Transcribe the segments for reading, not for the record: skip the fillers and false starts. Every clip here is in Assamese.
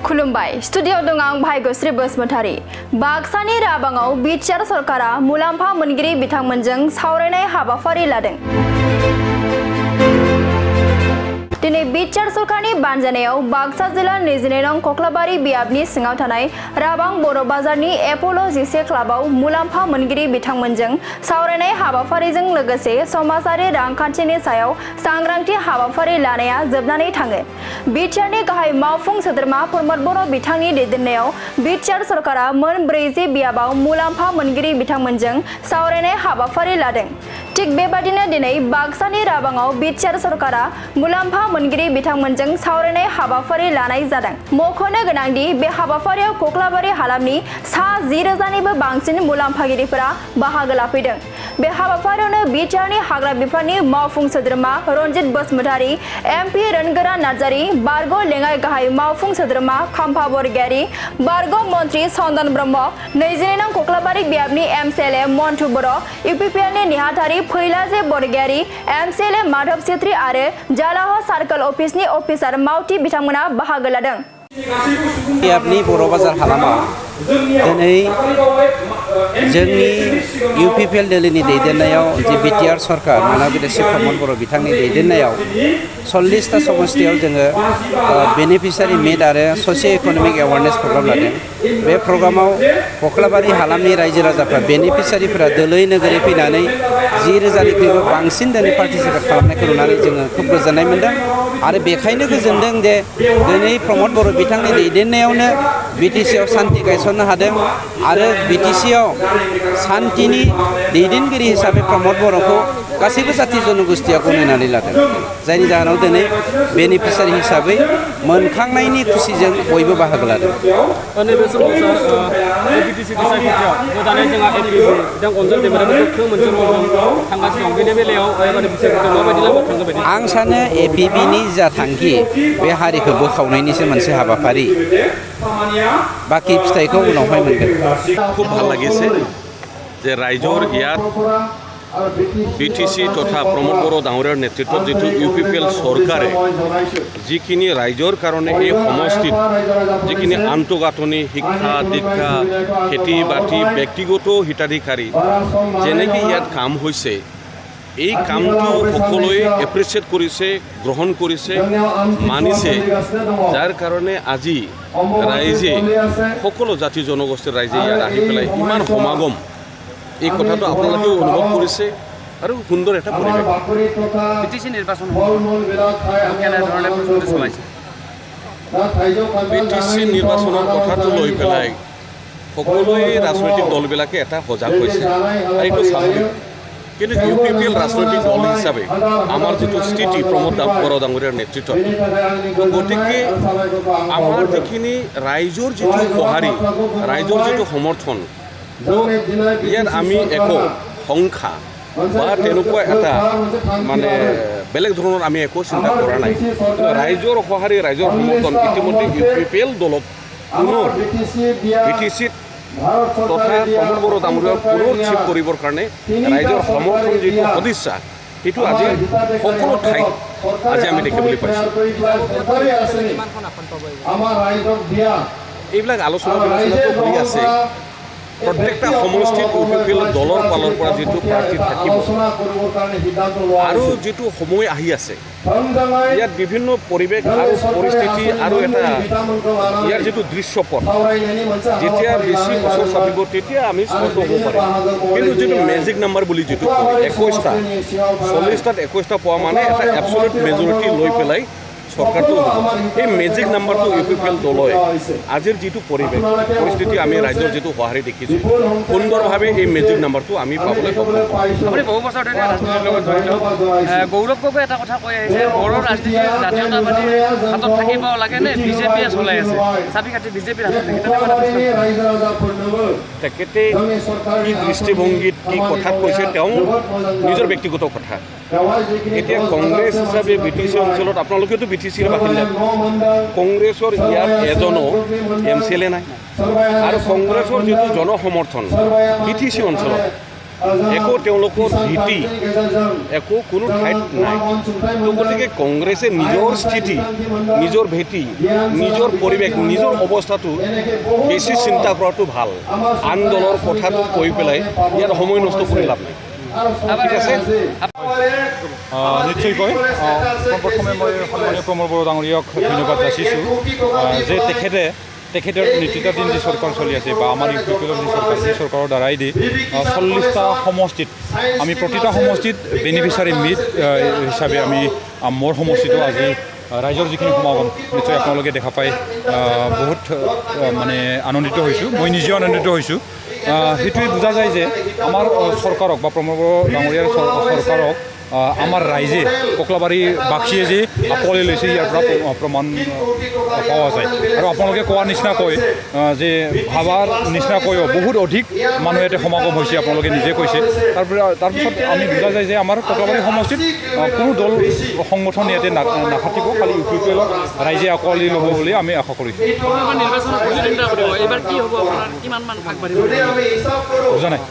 खुलुमबाय स्टुडिअ दं आं भाग्यश्री बसुमतारी। बाक्सानि राबाङाव बिटिआर सरकारा मुलाम्फा मोनगिरि बिथांमोनजों सावरायनाय हाबाफारि लादों। दिनै बिटिआर सरकारनि बानजायनायाव बाक्सा जिल्ला 22 नं कक्लाबारि बियाबनि सिङाव थानाय राबां बर' बाजारनि एप'ल' 11 क्लाबाव मुलाम्फा मोनगिरि बिथांमोनजों सावरायनाय हाबाफारिजों लोगोसे समाजारि रांखान्थिनि सायाव सांग्रांथि हाबाफारि लानाया जोबनानै थाङो। बिटिआरनि गाहाय मावफुं सोद्रोमा प्रमद बर' बिथांनि दैदेननायाव बिटिआर सरकारा मोन 40 बियाबाव मुलाम्फा मोनगिरि बिथांमोनजों सावरायनाय हाबाफारि लादों। थिग बेबादिनो दिनै बाक्सानि राबाङाव बिटिआर सरकारा मुलाम्फा मोनगिरि बिथांमोनजों सावरायनाय हाबाफारि लानाय जादों। मख'नो गोनांदि बे हाबाफारियाव कक्लाबारि हालामनि सा 10,000निबो बांसिन मुलाम्फागिरिफोरा बाहागो लाफैदों। बे हाबाफारियावनो बिटिआरनि हाग्रा बिफाननि मावफुं सोद्रोमा रनजित बसुमतारी, एमपि रोनगोरा नार्जारी, बारग' लेङाइ गाहाय मावफुं सोद्रोमा खाम्फा बरगयारी, बारग' मन्त्रि चन्दन ब्रह्म, 22 नं कक्लाबारि बियाबनि एमसिएलए मन्टु बर', इउपिपिएलनि नेहाथारि फैलाजे बरगयारी, एमसिएलए माधव छेत्री आरो जालाह सार्कल अफिसनि अफिसार मावथि बिथांमोना बाहागो लादों। बियाबनि बर' बाजार हालामाव दिनै जोंनि इउपिपिएल दोलोनि दैदेननायाव जि बिटिआर सरकार माननीय बिधायक प्रमद बर' बिथांनि दैदेननायाव 40टा समस्तियाव जोङो बेनिफिसियारि मिट आरो ससिय' इक'नमिक एवारनेस प्रग्राम लादों। बे प्रग्रामाव कक्लाबारि हालामनि रायजो राजाफ्रा बेनिफिसियारिफोरा दोलै नोगोरै फैनानै 10,000निख्रुइबो बांसिन दिनै पार्टिसिपेट खालामनायखौ नुनानै जोङो खोब गोजोननाय मोन्दों आरो बेखायनो गोजोनदों जे दिनै प्रमद बर' बिथांनि दैदेननायावनो बिटिसिआव सान्थि गायसननो हादों आरो बिटिसिआव सान्थिनि दैदेनगिरि हिसाबै प्रमद बर'खौ गासैबो जाथि जनगोष्ठिया गनायनानै लादों। जायनि जाहोनाव दिनै बेनिफिसियारि हिसाबै मोनखांनायनि खुसिजों बयबो बाहागो लादों। नैबे समाव सार बिटिसि बिसायख'थियाव गोदानै जोंहा एपिबि बिथां अनजन देबराबो गोख्रों मोनसे रलजों थांगासिनो दं। बेनि बेलायाव बिसायख'थियाव माबायदि लामा थांगोन बायदि? आं सानो एपिबिनि जा थांखि बे हारिखौ बोखावनायनिसो मोनसे हाबाफारि, बाखि फिथाइखौ उनावहाय मोनगोन। খুব ভাল লাগিছে যে ৰাইজৰ ইয়াত বিটিচি তথা প্ৰমোদ বড়ো ডাঙৰীয়াৰ নেতৃত্বত যিটো ইউপিপিএল চৰকাৰে যিখিনি ৰাইজৰ কাৰণে এই সমষ্টিত যিখিনি আন্তঃগাঁথনি, শিক্ষা দীক্ষা, খেতি বাতি, ব্যক্তিগত হিতাধিকাৰী যেনেকৈ ইয়াত কাম হৈছে, এই কামটো সকলোৱে এপ্ৰিচিয়েট কৰিছে, গ্ৰহণ কৰিছে, মানিছে। যাৰ কাৰণে আজি ৰাইজে সকলো জাতি জনগোষ্ঠীৰ ৰাইজে ইয়াত আহি পেলাই ইমান সমাগম, এই কথাটো আপোনালোকেও অনুভৱ কৰিছে আৰু সুন্দৰ এটা পৰিৱেশ। বিটিচি নিৰ্বাচন কেনেধৰণে প্ৰস্তুতি চলাইছে? বিটিচি নিৰ্বাচনৰ কথাটো লৈ পেলাই সকলোৱে ৰাজনৈতিক দলবিলাকে এটা সজাগ হৈছে আৰু এইটো স্বাভাৱিক। কিন্তু ইউপিপিএল ৰাজনৈতিক দল হিচাপে আমাৰ যিটো স্থিতি প্ৰমোদ বড়ো ডাঙৰীয়াৰ নেতৃত্বত, গতিকে আমাৰ যিখিনি ৰাইজৰ যিটো সঁহাৰি, ৰাইজৰ যিটো সমৰ্থন, ইয়াত আমি একো সংখ্যা বা তেনেকুৱা এটা মানে বেলেগ ধৰণৰ আমি একো চিন্তা কৰা নাই। ৰাইজৰ সঁহাৰি, ৰাইজৰ সমৰ্থন ইতিমধ্যে ইউপিপিএল দলক পুনৰ বিটিচিত তথা প্ৰমোদ বড়ো ডাঙৰীয়াক পুনৰ চিফ কৰিবৰ কাৰণে ৰাইজৰ সমৰ্থন যিটো সদিচ্ছা, সেইটো আজি সকলো ঠাইত আজি আমি দেখিবলৈ পাইছোঁ। এইবিলাক আলোচনা বিলোচনাটো হৈ আছে। প্ৰত্যেকটা সমষ্টিত ইউপিপিএল দলৰ ফালৰ পৰা যিটো প্ৰাৰ্থী থাকিব আৰু যিটো সময় আহি আছে, ইয়াত বিভিন্ন পৰিৱেশ আৰু পৰিস্থিতি আৰু এটা ইয়াৰ যিটো দৃশ্যপট যেতিয়া বেছি বছৰ চাপিব তেতিয়া আমি স্পষ্ট হ'ব পাৰিম। কিন্তু যিটো মেজিক নাম্বাৰ বুলি যিটো কয় 21টা, 40টাত 21টা পোৱা মানে এটা এবছলিউট মেজৰিটি লৈ পেলাই চৰকাৰটো হ'ব। এই মেজিক নাম্বাৰটো ইউপিপিএল দলে আজিৰ যিটো পৰিৱেশ পৰিস্থিতি, আমি ৰাইজৰ যিটো সঁহাৰি দেখিছোঁ, সুন্দৰভাৱে এই মেজিক নাম্বাৰটো আমি পাবলৈ সক্ষম হ'ম। আপুনি বহু বছৰ ধৰি ৰাজনীতিৰ লগত জড়িত। গৌৰৱ গগৈ এটা কথা কৈ আহিছে, বড়ো ৰাজনীতি জাতীয়তাবাদী হাতত থাকিব লাগে নে বিজেপিয়ে চলাই আছে, চাবিকাঠি বিজেপিৰ হাতত নেকি? তেখেতে কি দৃষ্টিভংগীত কি কথাত কৈছে তেওঁ নিজৰ ব্যক্তিগত কথা। এতিয়া কংগ্ৰেছ হিচাপে বিটিচি অঞ্চলত, আপোনালোকেতো বিটিচিৰ বাসিন্দা, কংগ্ৰেছৰ ইয়াত এজনো এমচিএলএ নাই আৰু কংগ্ৰেছৰ যিটো জনসমৰ্থন বিটিচি অঞ্চলত একো তেওঁলোকৰ ভীতি একো কোনো ঠাইত নাই। তো গতিকে কংগ্ৰেছে নিজৰ স্থিতি, নিজৰ ভেটি, নিজৰ পৰিৱেশ, নিজৰ অৱস্থাটো বেছি চিন্তা কৰাটো ভাল। আন দলৰ কথাটো কৈ পেলাই ইয়াত সময় নষ্ট কৰি লাভ নাই। ঠিক আছে, নিশ্চয়কৈ প্ৰথমে মই সন্মানীয় প্ৰমোদ বড়ো ডাঙৰীয়াক ধন্যবাদ যাচিছোঁ যে তেখেতৰ নেতৃত্বাধীন যি চৰকাৰ চলি আছে বা আমাৰ ইউপিপিএলৰ যি চৰকাৰ, সেই চৰকাৰৰ দ্বাৰাই দি 40টা সমষ্টিত আমি প্ৰতিটা সমষ্টিত বেনিফিচিয়াৰী মিট হিচাপে আমি মোৰ সমষ্টিটো আজি ৰাইজৰ যিখিনি সমাগম নিশ্চয় আপোনালোকে দেখা পাই বহুত মানে আনন্দিত হৈছোঁ। মই নিজেও আনন্দিত হৈছোঁ। সেইটোৱে বুজা যায় যে আমাৰ চৰকাৰক বা প্ৰমোদ বড়ো ডাঙৰীয়াৰ চৰকাৰক আমাৰ ৰাইজে ককলাবাৰী বাসীয়ে যে আকোৱালি লৈছে ইয়াৰ পৰা প্ৰমাণ পোৱা যায়। আৰু আপোনালোকে কোৱাৰ নিচিনাকৈ যে ভাবাৰ নিচিনাকৈও বহুত অধিক মানুহ ইয়াতে সমাগম হৈছে, আপোনালোকে নিজে কৈছে। তাৰপিছত আমি বুজা যায় যে আমাৰ ককলাবাৰী সমষ্টিত কোনো দল সংগঠন ইয়াতে নাথাকিব, খালি ইউপিপিএলক ৰাইজে আকোৱালি ল'ব বুলি আমি আশা কৰিছোঁ। বুজা নাই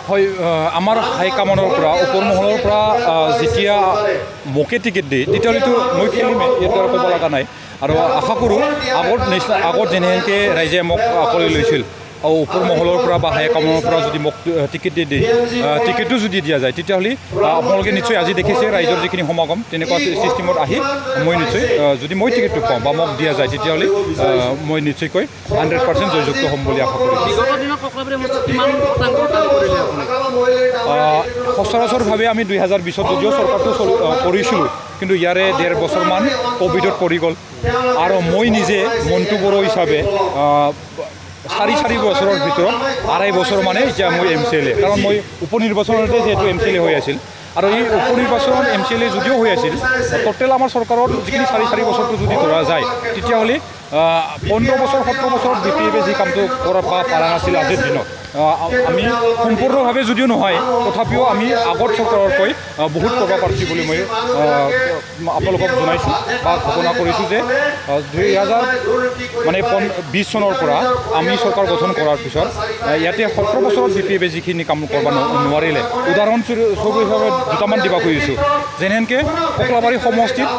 হয়, আমাৰ হাইকমাণ্ডৰ পৰা ওপৰ মহলৰ পৰা যেতিয়া মোকে টিকেট দিয়ে তেতিয়াহ'লেতো মই খেলিমেই, ইয়াতে আৰু ক'ব লগা নাই। আৰু আশা কৰোঁ আগত যেনেকৈ ৰাইজে মোক আঁকোৱালি লৈছিল আৰু ওপৰ মহলৰ পৰা বা হাইকমাণ্ডৰ পৰা যদি মোক টিকেট টিকেটো যদি দিয়া যায় তেতিয়াহ'লে আপোনালোকে নিশ্চয় আজি দেখিছে ৰাইজৰ যিখিনি সমাগম তেনেকুৱা ছিষ্টেমত আহি মই নিশ্চয় যদি মই টিকেটটো পাওঁ বা মোক দিয়া যায় তেতিয়াহ'লে মই নিশ্চয়কৈ 100% জয়যুক্ত হ'ম বুলি আশা কৰিছোঁ। সচৰাচৰভাৱে আমি 2020ত যদিও চৰকাৰটো কৰিছিলোঁ, কিন্তু ইয়াৰে 1.5 বছৰমান ক'ভিডত পৰি গ'ল। আৰু মই নিজে মণ্টু বড়ো হিচাপে 4 বছৰৰ ভিতৰত 2.5 বছৰ মানে এতিয়া মই MCLA, কাৰণ মই উপ নিৰ্বাচনতে যিহেতু MCLA হৈ আছিল। আৰু এই উপ নিৰ্বাচনত MCLA যদিও হৈ আছিল, টোটেল আমাৰ চৰকাৰৰ যিখিনি 4 বছৰটো যদি ধৰা যায় তেতিয়াহ'লে 15 বছৰ 17 বছৰত BPF যি কামটো কৰিব পৰা নাছিল আজিৰ দিনত। আমি সম্পূৰ্ণভাৱে যদিও নহয় তথাপিও আমি আগত চৰকাৰতকৈ বহুত কৰিব পাৰিছোঁ বুলি মই আপোনালোকক জনাইছোঁ বা ঘোষণা কৰিছোঁ যে 2020 চনৰ পৰা আমি চৰকাৰ গঠন কৰাৰ পিছত ইয়াতে 17 বছৰত BPF যিখিনি কাম কৰিব নোৱাৰিলে, উদাহৰণস্বৰূপে দুটামান দিব খুজিছোঁ। যেনেকৈ ককলাবাৰী সমষ্টিত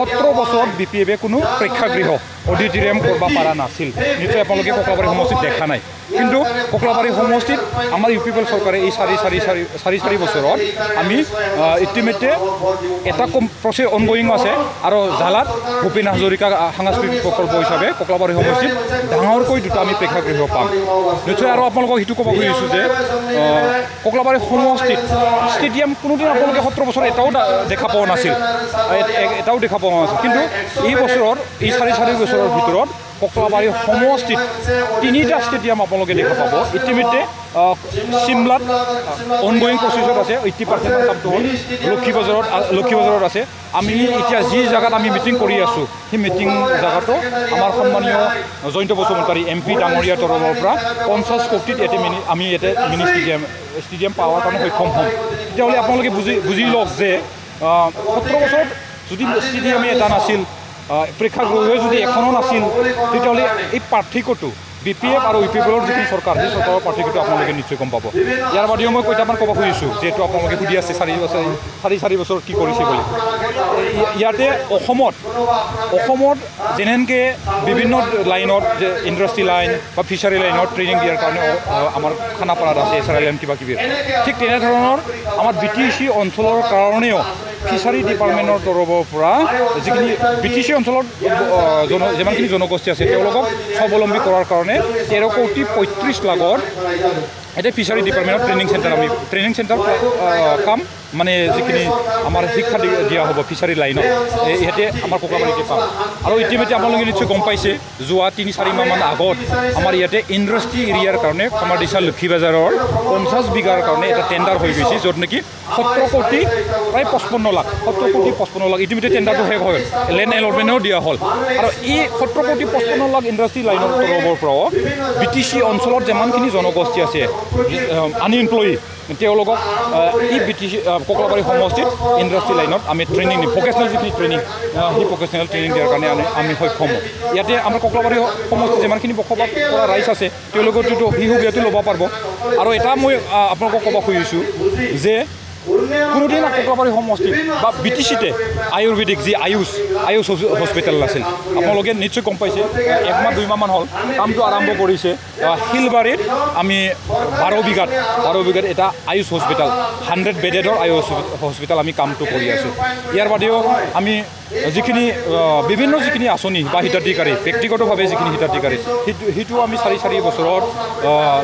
17 বছৰত BPF কোনো প্ৰেক্ষাগৃহ অডিটৰিয়াম কৰিব পৰা নাছিল। নিশ্চয় আপোনালোকে ককলাবাৰী সমষ্টিত দেখা নাই, কিন্তু ককলাবাৰী সমষ্টিত আমাৰ ইউপিপিএল চৰকাৰে এই 4 বছৰত আমি ইতিমধ্যে এটা প্ৰচেছ অনগয়িং আছে। আৰু জালাত ভূপেন হাজৰিকা সাংস্কৃতিক প্ৰকল্প হিচাপে ককলাবাৰী সমষ্টিত ডাঙৰকৈ 2টা আমি প্ৰেক্ষাগৃহ পাম। নিশ্চয় আৰু আপোনালোকক সেইটো ক'ব খুজিছোঁ যে ককলাবাৰী সমষ্টিত ষ্টেডিয়াম কোনোদিন আপোনালোকে 17 বছৰ এটাও দেখা পোৱা নাছিল, কিন্তু এই বছৰত এই 4 বছৰৰ ভিতৰত ককলাবাৰী সমষ্টিত 3টা ষ্টেডিয়াম আপোনালোকে দেখা পাব। ইতিমধ্যে চিমলাত অনগয়িং প্ৰচেছত আছে, 80% কামটো হ'ল। লক্ষীবজাৰত আছে। আমি এতিয়া যি জেগাত আমি মিটিং কৰি আছোঁ সেই মিটিং জেগাটো আমাৰ সন্মানীয় জয়ন্ত বসুমতাৰী MP ডাঙৰীয়াৰ তৰফৰ পৰা 50 কোটিত আমি ইয়াতে মিনি ষ্টেডিয়াম পাৱাৰ কাৰণে সক্ষম হ'ম। তেতিয়াহ'লে আপোনালোকে বুজি লওক যে 17 বছৰত যদি ষ্টেডিয়ামে এটা নাছিল, প্ৰেক্ষাগৃহে যদি এখনো নাছিল, তেতিয়াহ'লে এই পাৰ্থক্যটো BPF আৰু ইউপিপিএলৰ যিখিনি চৰকাৰ, সেই চৰকাৰৰ পাৰ্থক্যটো আপোনালোকে নিশ্চয় গম পাব। ইয়াৰ বাদেও মই কেইটামান ক'ব খুজিছোঁ, যিহেতু আপোনালোকে সুধি আছে 4 বছৰত কি কৰিছে বুলি। ইয়াতে অসমত যেনেকৈ বিভিন্ন লাইনত যে ইণ্ডাষ্ট্ৰি লাইন বা ফিচাৰী লাইনত ট্ৰেইনিং দিয়াৰ কাৰণে আমাৰ খানাপাৰাত আছে SRLM কিবাকিবি, ঠিক তেনেধৰণৰ আমাৰ BTC অঞ্চলৰ কাৰণেও ফিচাৰী ডিপাৰ্টমেণ্টৰ তৰফৰ পৰা যিখিনি BTC অঞ্চলত যিমানখিনি জনগোষ্ঠী আছে তেওঁলোকক স্বাৱলম্বী কৰাৰ কাৰণে 13,35,00,000 এতিয়া ফিচাৰী ডিপাৰ্টমেণ্টত ট্ৰেইনিং চেণ্টাৰ কাম মানে যিখিনি আমাৰ শিক্ষা দিয়া হ'ব ফিচাৰী লাইনত, ইয়াতে আমাৰ ককলাবাৰীতে পাম। আৰু ইতিমধ্যে আপোনালোকে নিশ্চয় গম পাইছে, যোৱা 3-4 মাহমান আগত আমাৰ ইয়াতে ইণ্ডাষ্ট্ৰি এৰিয়াৰ কাৰণে কমাৰদিছা লক্ষীবাজাৰৰ 50 বিঘাৰ কাৰণে এটা টেণ্ডাৰ হৈ গৈছে, য'ত নেকি 17 কোটি প্ৰায় 55 লাখ ইতিমধ্যে টেণ্ডাৰটো শেষ হ'ল, লেণ্ড এলটমেণ্টো দিয়া হ'ল। আৰু এই 17 কোটি 55 লাখ ইণ্ডাষ্ট্ৰি লাইনৰ তৰফৰ পৰাও BTC অঞ্চলত যিমানখিনি জনগোষ্ঠী আছে আনএমপ্লয়ি তেওঁলোকক এই BTC ককলাবাৰী সমষ্টিত ইণ্ডাষ্ট্ৰি লাইনত আমি ট্ৰেইনিং দিম ভকেচনেল যিখিনি ট্ৰেইনিং সেই ভকেচনেল ট্ৰেইনিং দিয়াৰ কাৰণে আমি সক্ষম হওঁ ইয়াতে আমাৰ ককলাবাৰী সমষ্টিত যিমানখিনি বসবাস কৰা ৰাইজ আছে তেওঁলোকেতো সেই সুবিধাটো ল'ব পাৰিব আৰু এটা মই আপোনালোকক ক'ব খুজিছোঁ যে কোনোদিন ককলাবাৰী সমষ্টিত বা BTCতে আয়ুৰ্বেদিক যি আয়ুষ হস্পিটেল আছিল আপোনালোকে নিশ্চয় গম পাইছে 1 মাহ 2 মাহমান হ'ল কামটো আৰম্ভ কৰিছে শিলবাৰীত আমি 12 বিঘাত এটা আয়ুষ হস্পিটেল 100 বেডেডৰ আয়ুষ হস্পিটেল আমি কামটো কৰি আছোঁ ইয়াৰ বাদেও আমি যিখিনি বিভিন্ন যিখিনি আঁচনি বা হিতাধিকাৰী ব্যক্তিগতভাৱে যিখিনি হিতাধিকাৰী সেইটো আমি 4 বছৰত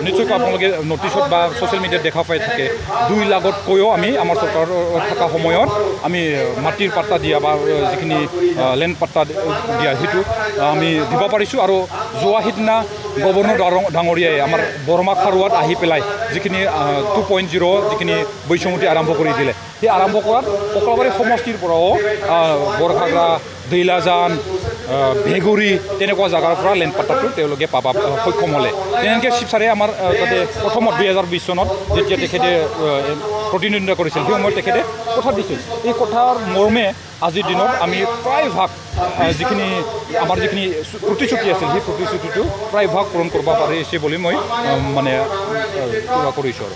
নিশ্চয়কৈ আপোনালোকে নটিচত বা ছ'চিয়েল মিডিয়াত দেখা পাই থাকে 2 লাখতকৈও আমি আমাৰ চৰকাৰৰ থকা সময়ত আমি মাটিৰ পাট্টা দিয়া বা যিখিনি লেণ্ড পাট্টা দিয়া সেইটো আমি দিব পাৰিছোঁ আৰু যোৱা সিদিনা গভৰ্ণৰ ডাঙৰীয়াই আমাৰ বৰমা খাৰুৱাত আহি পেলাই যিখিনি 2.0 যিখিনি বৈষম্যতি আৰম্ভ কৰি দিলে সেই আৰম্ভ কৰাত ককলাবাৰী সমষ্টিৰ পৰাও বৰখাগৰা দৈলাজান ভেগুৰি তেনেকুৱা জাগাৰ পৰা লেণ্ড পাট্টাটো তেওঁলোকে পাব সক্ষম হ'লে তেনেকৈ শিৱসাৰে আমাৰ তাতে প্ৰথমত 2020 চনত যেতিয়া তেখেতে প্ৰতিনিধিত্ব কৰিছিল সেই সময়ত তেখেতে কথা দিছিল এই কথাৰ মৰ্মে আজিৰ দিনত আমি প্ৰায়ভাগ যিখিনি আমাৰ যিখিনি প্ৰতিশ্ৰুতি আছিল সেই প্ৰতিশ্ৰুতিটো প্ৰায়ভাগ পূৰণ কৰিব পাৰিছে বুলি মই মানে কিবা কৰিছোঁ আৰু